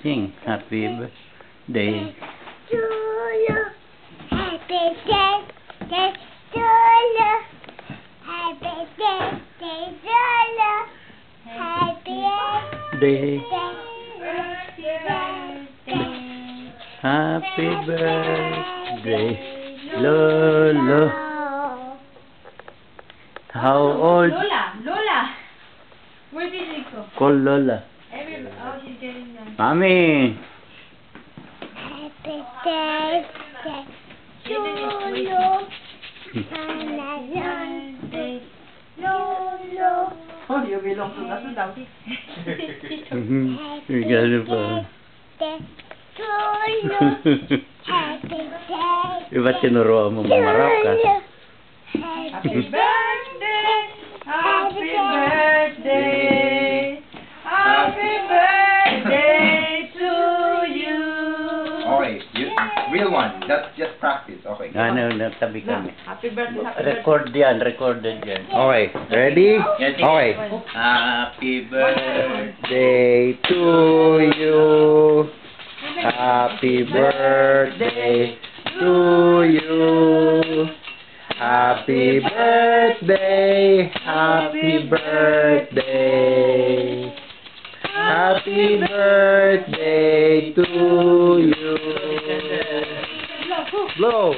Sing happy birthday to you. Happy birthday to you. Happy birthday to you. Happy day. birthday. Happy birthday Lolo. How old? Lola. Where did it go? Call Lola. Oh, she's getting done. Mommy. Happy birthday to you. Lolo. Oh, you belong to us now. Regalo pa. To you. Happy birthday. Iba tinuruan mo mamarap ka. Happy birthday. Happy birthday. Happy birthday to you. Okay, real one. That's just practice. Okay. Ano, natabi kami. Happy birthday. Happy birthday. Record yan, recorded yan. Okay, ready? Yes, Okay. Happy birthday. Day to you. Happy birthday to you. Happy birthday. Happy birthday. Happy birthday to you. Blow.